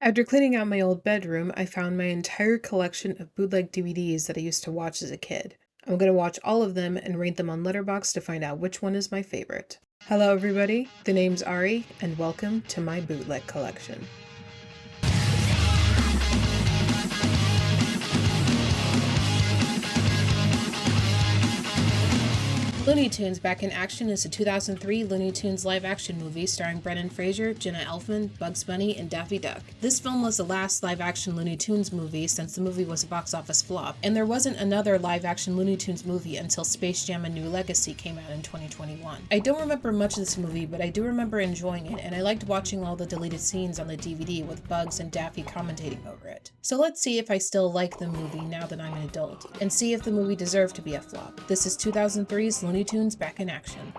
After cleaning out my old bedroom, I found my entire collection of bootleg DVDs that I used to watch as a kid. I'm gonna watch all of them and rate them on Letterboxd to find out which one is my favorite. Hello everybody, the name's Ari, and welcome to my bootleg collection. Looney Tunes Back in Action is a 2003 Looney Tunes live-action movie starring Brendan Fraser, Jenna Elfman, Bugs Bunny, and Daffy Duck. This film was the last live-action Looney Tunes movie since the movie was a box office flop, and there wasn't another live-action Looney Tunes movie until Space Jam: A New Legacy came out in 2021. I don't remember much of this movie, but I do remember enjoying it, and I liked watching all the deleted scenes on the DVD with Bugs and Daffy commentating over it. So let's see if I still like the movie now that I'm an adult, and see if the movie deserved to be a flop. This is 2003's Looney Tunes Back in Action.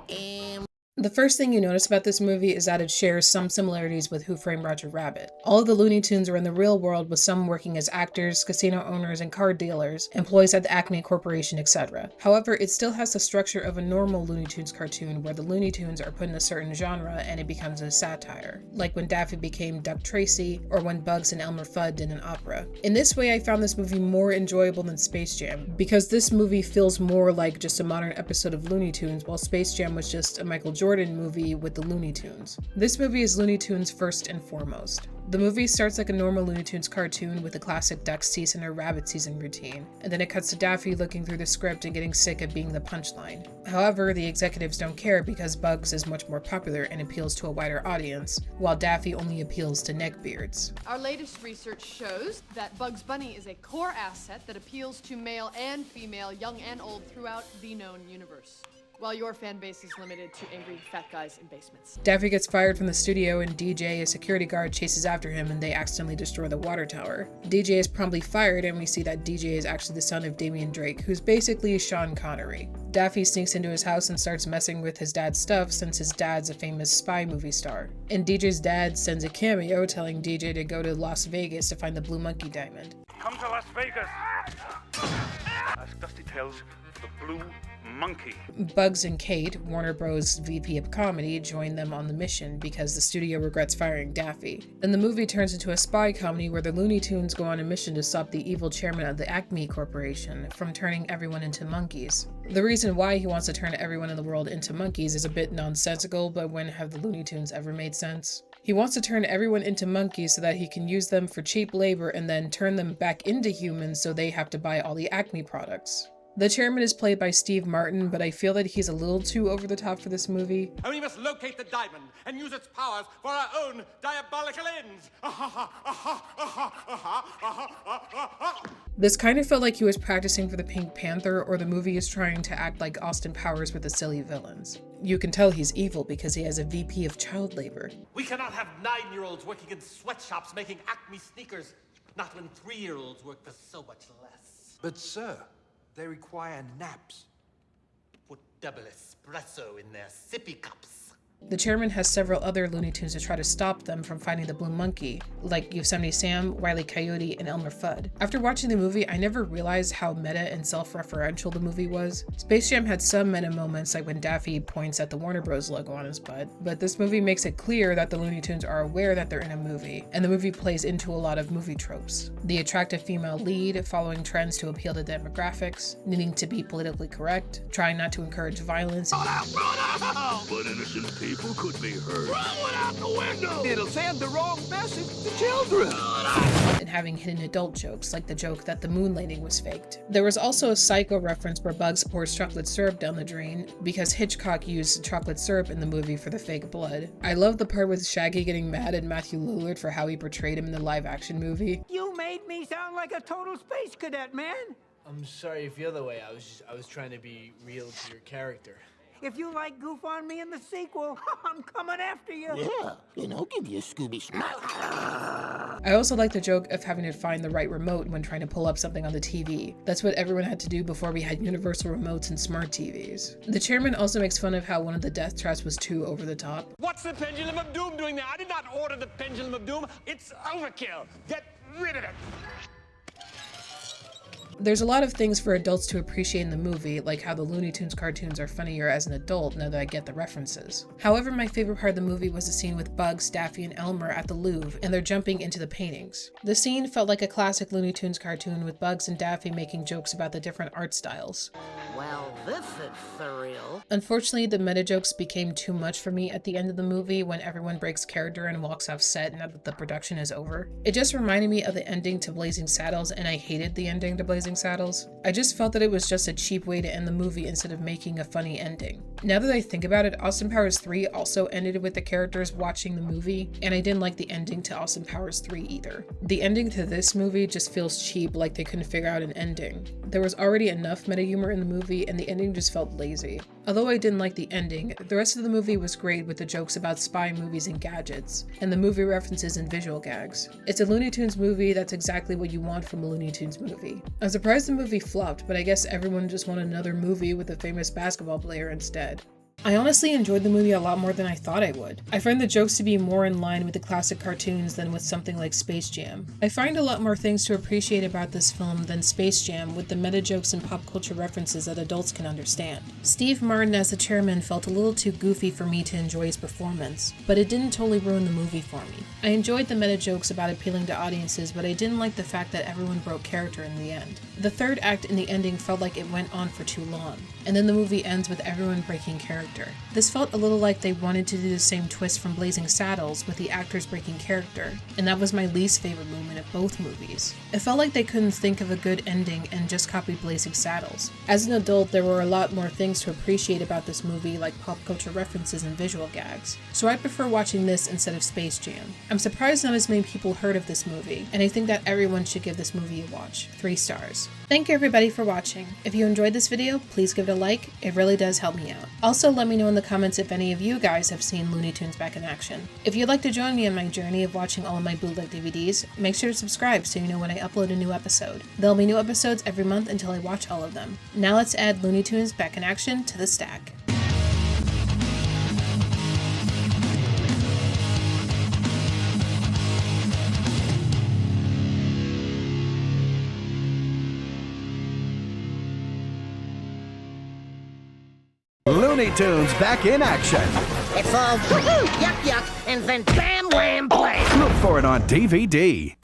The first thing you notice about this movie is that it shares some similarities with Who Framed Roger Rabbit. All of the Looney Tunes are in the real world, with some working as actors, casino owners, and car dealers, employees at the Acme Corporation, etc. However, it still has the structure of a normal Looney Tunes cartoon where the Looney Tunes are put in a certain genre and it becomes a satire, like when Daffy became Duck Tracy or when Bugs and Elmer Fudd did an opera. In this way, I found this movie more enjoyable than Space Jam, because this movie feels more like just a modern episode of Looney Tunes, while Space Jam was just a Michael Jordan movie with the Looney Tunes. This movie is Looney Tunes first and foremost. The movie starts like a normal Looney Tunes cartoon with the classic duck season or rabbit season routine, and then it cuts to Daffy looking through the script and getting sick of being the punchline. However, the executives don't care because Bugs is much more popular and appeals to a wider audience, while Daffy only appeals to neckbeards. Our latest research shows that Bugs Bunny is a core asset that appeals to male and female, young and old, throughout the known universe, while your fan base is limited to angry fat guys in basements. Daffy gets fired from the studio and DJ, a security guard, chases after him and they accidentally destroy the water tower. DJ is promptly fired and we see that DJ is actually the son of Damian Drake, who's basically Sean Connery. Daffy sneaks into his house and starts messing with his dad's stuff since his dad's a famous spy movie star. And DJ's dad sends a cameo telling DJ to go to Las Vegas to find the Blue Monkey Diamond. Come to Las Vegas! Ask Dusty Tails for the Blue Monkey. Bugs and Kate, Warner Bros. VP of Comedy, join them on the mission because the studio regrets firing Daffy. Then the movie turns into a spy comedy where the Looney Tunes go on a mission to stop the evil chairman of the Acme Corporation from turning everyone into monkeys. The reason why he wants to turn everyone in the world into monkeys is a bit nonsensical, but when have the Looney Tunes ever made sense? He wants to turn everyone into monkeys so that he can use them for cheap labor and then turn them back into humans so they have to buy all the Acme products. The chairman is played by Steve Martin, but I feel that he's a little too over the top for this movie. And we must locate the diamond and use its powers for our own diabolical ends. This kind of felt like he was practicing for the Pink Panther, or the movie is trying to act like Austin Powers with the silly villains. You can tell he's evil because he has a VP of child labor. We cannot have 9-year-olds working in sweatshops making Acme sneakers, not when 3-year-olds work for so much less. But sir, they require naps. Put double espresso in their sippy cups. The chairman has several other Looney Tunes to try to stop them from finding the Blue Monkey, like Yosemite Sam, Wile E. Coyote, and Elmer Fudd. After watching the movie, I never realized how meta and self-referential the movie was. Space Jam had some meta moments, like when Daffy points at the Warner Bros. Logo on his butt, but this movie makes it clear that the Looney Tunes are aware that they're in a movie, and the movie plays into a lot of movie tropes. The attractive female lead, following trends to appeal to demographics, needing to be politically correct, trying not to encourage violence, But innocent people could be hurt. Throw it out the window! It'll send the wrong message to children. and having hidden adult jokes, like the joke that the moon landing was faked. There was also a Psycho reference where Bugs pours chocolate syrup down the drain, because Hitchcock used chocolate syrup in the movie for the fake blood. I love the part with Shaggy getting mad at Matthew Lillard for how he portrayed him in the live-action movie. You made me sound like a total space cadet, man. I'm sorry you feel that way. I was trying to be real to your character. If you like goof on me in the sequel, I'm coming after you. Yeah, and I'll give you a Scooby smack. I also like the joke of having to find the right remote when trying to pull up something on the TV. That's what everyone had to do before we had universal remotes and smart TVs. The chairman also makes fun of how one of the death traps was too over the top. What's the Pendulum of Doom doing there? I did not order the Pendulum of Doom. It's overkill. Get rid of it. There's a lot of things for adults to appreciate in the movie, like how the Looney Tunes cartoons are funnier as an adult now that I get the references. However, my favorite part of the movie was the scene with Bugs, Daffy, and Elmer at the Louvre, and they're jumping into the paintings. The scene felt like a classic Looney Tunes cartoon with Bugs and Daffy making jokes about the different art styles. Well, this is surreal. Unfortunately, the meta jokes became too much for me at the end of the movie when everyone breaks character and walks off set now that the production is over. It just reminded me of the ending to Blazing Saddles, and I hated the ending to Blazing Saddles. I just felt that it was just a cheap way to end the movie instead of making a funny ending. Now that I think about it, Austin Powers 3 also ended with the characters watching the movie, and I didn't like the ending to Austin Powers 3 either. The ending to this movie just feels cheap, like they couldn't figure out an ending. There was already enough meta humor in the movie, and the ending just felt lazy. Although I didn't like the ending, the rest of the movie was great with the jokes about spy movies and gadgets, and the movie references and visual gags. It's a Looney Tunes movie that's exactly what you want from a Looney Tunes movie. I'm surprised the movie flopped, but I guess everyone just wanted another movie with a famous basketball player instead. I honestly enjoyed the movie a lot more than I thought I would. I find the jokes to be more in line with the classic cartoons than with something like Space Jam. I find a lot more things to appreciate about this film than Space Jam with the meta jokes and pop culture references that adults can understand. Steve Martin as the chairman felt a little too goofy for me to enjoy his performance, but it didn't totally ruin the movie for me. I enjoyed the meta jokes about appealing to audiences, but I didn't like the fact that everyone broke character in the end. The third act in the ending felt like it went on for too long, and then the movie ends with everyone breaking character. This felt a little like they wanted to do the same twist from Blazing Saddles with the actors breaking character, and that was my least favorite moment of both movies. It felt like they couldn't think of a good ending and just copied Blazing Saddles. As an adult, there were a lot more things to appreciate about this movie, like pop culture references and visual gags, so I prefer watching this instead of Space Jam. I'm surprised not as many people heard of this movie, and I think that everyone should give this movie a watch. 3 stars. Thank you everybody for watching. If you enjoyed this video, please give it a like, it really does help me out. Also, let me know in the comments if any of you guys have seen Looney Tunes back in action. If you'd like to join me on my journey of watching all of my bootleg DVDs, make sure to subscribe so you know when I upload a new episode. There'll be new episodes every month until I watch all of them. Now let's add Looney Tunes back in action to the stack. Looney Tunes back in action. It's all woohoo, yuck, yuck, and then bam, wham, blam. Look for it on DVD.